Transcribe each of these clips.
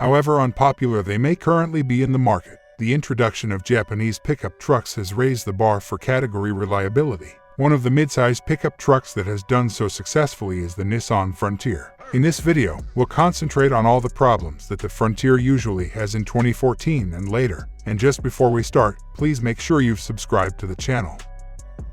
However unpopular they may currently be in the market, the introduction of Japanese pickup trucks has raised the bar for category reliability. One of the mid-size pickup trucks that has done so successfully is the Nissan Frontier. In this video, we'll concentrate on all the problems that the Frontier usually has in 2014 and later. And just before we start, please make sure you've subscribed to the channel.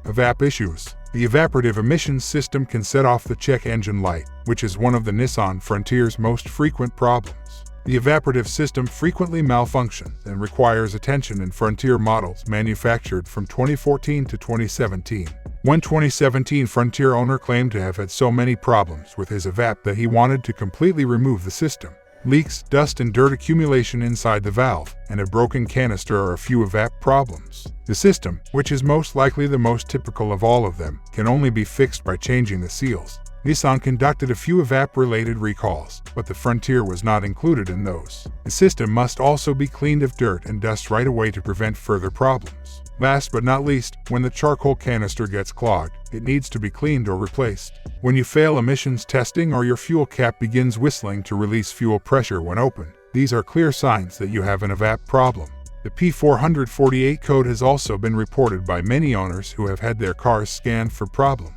EVAP issues. The evaporative emissions system can set off the check engine light, which is one of the Nissan Frontier's most frequent problems. The evaporative system frequently malfunctions and requires attention in Frontier models manufactured from 2014 to 2017. One 2017 Frontier owner claimed to have had so many problems with his EVAP that he wanted to completely remove the system. Leaks, dust and dirt accumulation inside the valve, and a broken canister are a few EVAP problems. The system, which is most likely the most typical of all of them, can only be fixed by changing the seals. Nissan conducted a few EVAP-related recalls, but the Frontier was not included in those. The system must also be cleaned of dirt and dust right away to prevent further problems. Last but not least, when the charcoal canister gets clogged, it needs to be cleaned or replaced. When you fail emissions testing or your fuel cap begins whistling to release fuel pressure when open, these are clear signs that you have an EVAP problem. The P448 code has also been reported by many owners who have had their cars scanned for problems.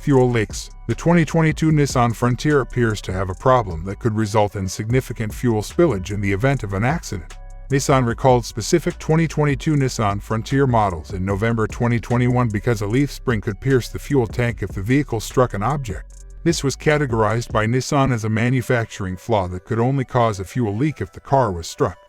Fuel leaks. The 2022 Nissan Frontier appears to have a problem that could result in significant fuel spillage in the event of an accident. Nissan recalled specific 2022 Nissan Frontier models in November 2021 because a leaf spring could pierce the fuel tank if the vehicle struck an object. This was categorized by Nissan as a manufacturing flaw that could only cause a fuel leak if the car was struck.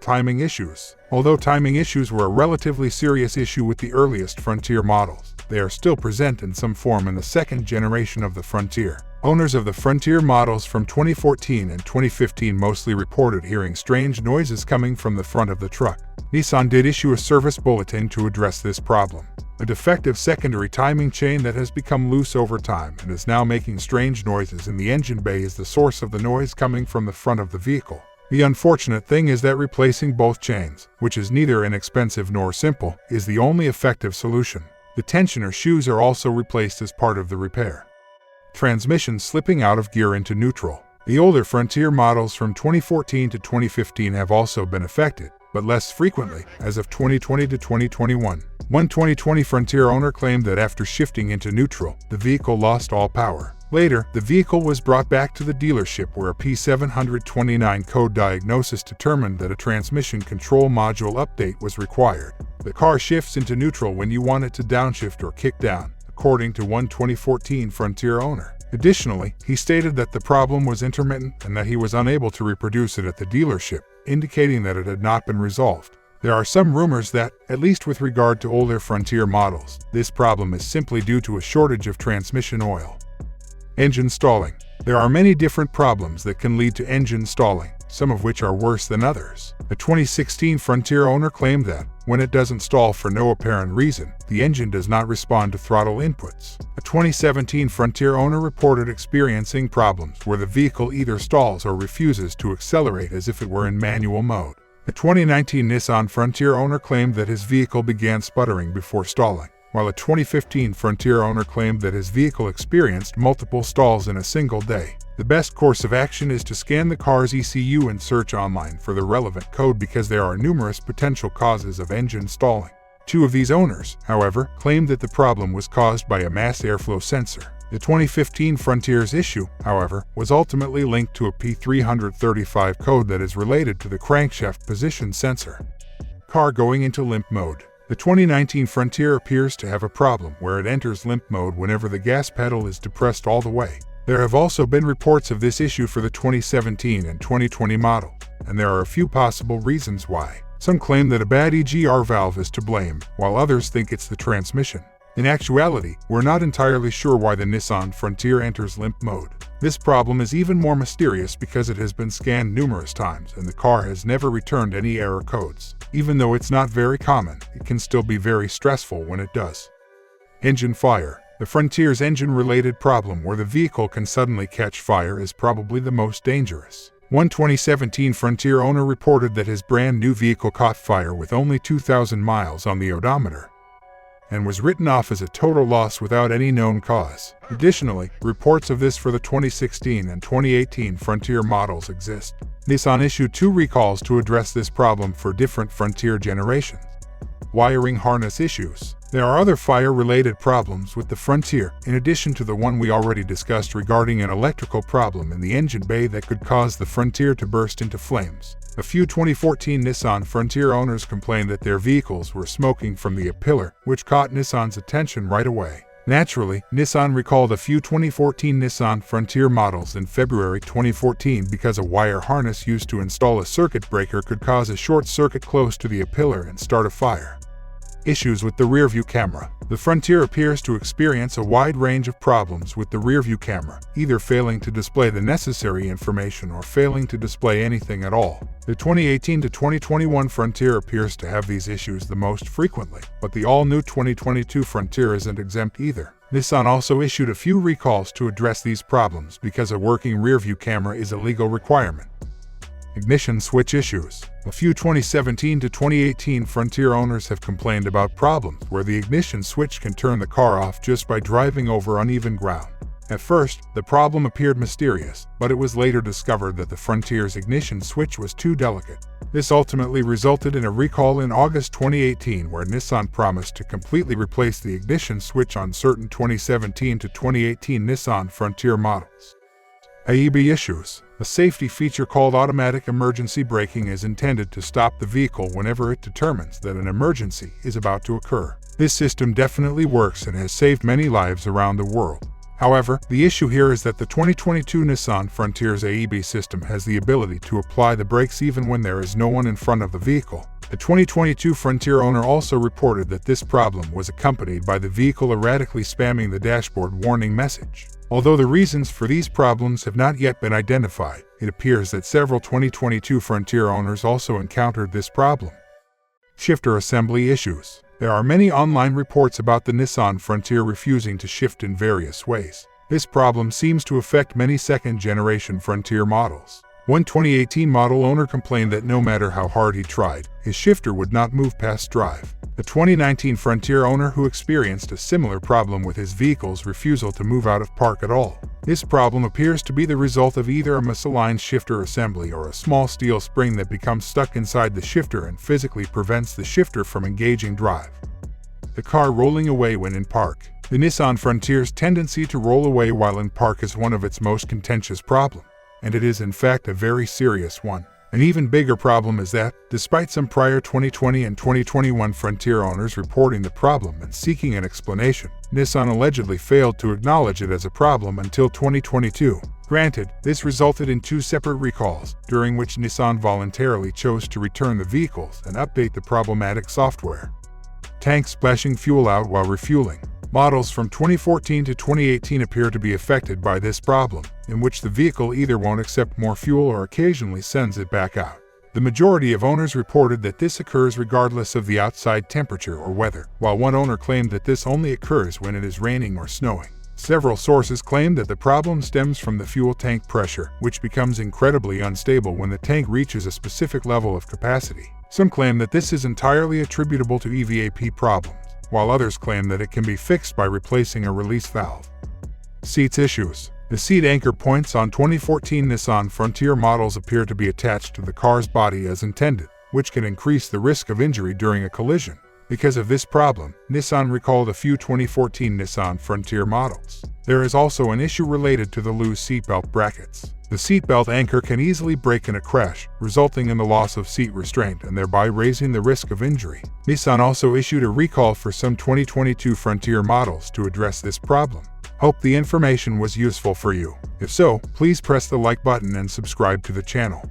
Timing issues. Although timing issues were a relatively serious issue with the earliest Frontier models, they are still present in some form in the second generation of the Frontier. Owners of the Frontier models from 2014 and 2015 mostly reported hearing strange noises coming from the front of the truck. Nissan did issue a service bulletin to address this problem. A defective secondary timing chain that has become loose over time and is now making strange noises in the engine bay is the source of the noise coming from the front of the vehicle. The unfortunate thing is that replacing both chains, which is neither inexpensive nor simple, is the only effective solution. The tensioner shoes are also replaced as part of the repair. Transmission slipping out of gear into neutral. The older Frontier models from 2014 to 2015 have also been affected, but less frequently, as of 2020 to 2021. One 2020 Frontier owner claimed that after shifting into neutral, the vehicle lost all power. Later, the vehicle was brought back to the dealership where a P729 code diagnosis determined that a transmission control module update was required. The car shifts into neutral when you want it to downshift or kick down, according to one 2014 Frontier owner. Additionally, he stated that the problem was intermittent and that he was unable to reproduce it at the dealership, indicating that it had not been resolved. There are some rumors that, at least with regard to older Frontier models, this problem is simply due to a shortage of transmission oil. Engine stalling. There are many different problems that can lead to engine stalling, some of which are worse than others. A 2016 Frontier owner claimed that, when it doesn't stall for no apparent reason, the engine does not respond to throttle inputs. A 2017 Frontier owner reported experiencing problems where the vehicle either stalls or refuses to accelerate as if it were in manual mode. A 2019 Nissan Frontier owner claimed that his vehicle began sputtering before stalling, while a 2015 Frontier owner claimed that his vehicle experienced multiple stalls in a single day. The best course of action is to scan the car's ECU and search online for the relevant code because there are numerous potential causes of engine stalling. Two of these owners, however, claimed that the problem was caused by a mass airflow sensor. The 2015 Frontier's issue, however, was ultimately linked to a P335 code that is related to the crankshaft position sensor. Car going into limp mode. The 2019 Frontier appears to have a problem where it enters limp mode whenever the gas pedal is depressed all the way. There have also been reports of this issue for the 2017 and 2020 model, and there are a few possible reasons why. Some claim that a bad EGR valve is to blame, while others think it's the transmission. In actuality, we're not entirely sure why the Nissan Frontier enters limp mode. This problem is even more mysterious because it has been scanned numerous times and the car has never returned any error codes. Even though it's not very common, it can still be very stressful when it does. Engine fire. The Frontier's engine-related problem where the vehicle can suddenly catch fire is probably the most dangerous. One 2017 Frontier owner reported that his brand new vehicle caught fire with only 2,000 miles on the odometer and was written off as a total loss without any known cause. Additionally, reports of this for the 2016 and 2018 Frontier models exist. Nissan issued 2 recalls to address this problem for different Frontier generations. Wiring harness issues. There are other fire-related problems with the Frontier, in addition to the one we already discussed regarding an electrical problem in the engine bay that could cause the Frontier to burst into flames. A few 2014 Nissan Frontier owners complained that their vehicles were smoking from the pillar, which caught Nissan's attention right away. Naturally, Nissan recalled a few 2014 Nissan Frontier models in February 2014 because a wire harness used to install a circuit breaker could cause a short circuit close to the pillar and start a fire. Issues with the rearview camera. The Frontier appears to experience a wide range of problems with the rearview camera, either failing to display the necessary information or failing to display anything at all. The 2018 to 2021 Frontier appears to have these issues the most frequently, but the all-new 2022 Frontier isn't exempt either. Nissan also issued a few recalls to address these problems because a working rearview camera is a legal requirement. Ignition switch issues. A few 2017 to 2018 Frontier owners have complained about problems where the ignition switch can turn the car off just by driving over uneven ground. At first, the problem appeared mysterious, but it was later discovered that the Frontier's ignition switch was too delicate. This ultimately resulted in a recall in August 2018 where Nissan promised to completely replace the ignition switch on certain 2017 to 2018 Nissan Frontier models. AEB issues. A safety feature called automatic emergency braking is intended to stop the vehicle whenever it determines that an emergency is about to occur. This system definitely works and has saved many lives around the world. However, the issue here is that the 2022 Nissan Frontier's AEB system has the ability to apply the brakes even when there is no one in front of the vehicle. The 2022 Frontier owner also reported that this problem was accompanied by the vehicle erratically spamming the dashboard warning message. Although the reasons for these problems have not yet been identified, it appears that several 2022 Frontier owners also encountered this problem. Shifter assembly issues. There are many online reports about the Nissan Frontier refusing to shift in various ways. This problem seems to affect many second-generation Frontier models. One 2018 model owner complained that no matter how hard he tried, his shifter would not move past drive. A 2019 Frontier owner who experienced a similar problem with his vehicle's refusal to move out of park at all. This problem appears to be the result of either a misaligned shifter assembly or a small steel spring that becomes stuck inside the shifter and physically prevents the shifter from engaging drive. The car rolling away when in park. The Nissan Frontier's tendency to roll away while in park is one of its most contentious problems, and it is in fact a very serious one. An even bigger problem is that, despite some prior 2020 and 2021 Frontier owners reporting the problem and seeking an explanation, Nissan allegedly failed to acknowledge it as a problem until 2022. Granted, this resulted in 2 separate recalls, during which Nissan voluntarily chose to return the vehicles and update the problematic software. Tank splashing fuel out while refueling. Models from 2014 to 2018 appear to be affected by this problem, in which the vehicle either won't accept more fuel or occasionally sends it back out. The majority of owners reported that this occurs regardless of the outside temperature or weather, while one owner claimed that this only occurs when it is raining or snowing. Several sources claim that the problem stems from the fuel tank pressure, which becomes incredibly unstable when the tank reaches a specific level of capacity. Some claim that this is entirely attributable to EVAP problems, while others claim that it can be fixed by replacing a release valve. Seats issues. The seat anchor points on 2014 Nissan Frontier models appear to be attached to the car's body as intended, which can increase the risk of injury during a collision. Because of this problem, Nissan recalled a few 2014 Nissan Frontier models. There is also an issue related to the loose seatbelt brackets. The seatbelt anchor can easily break in a crash, resulting in the loss of seat restraint and thereby raising the risk of injury. Nissan also issued a recall for some 2022 Frontier models to address this problem. Hope the information was useful for you. If so, please press the like button and subscribe to the channel.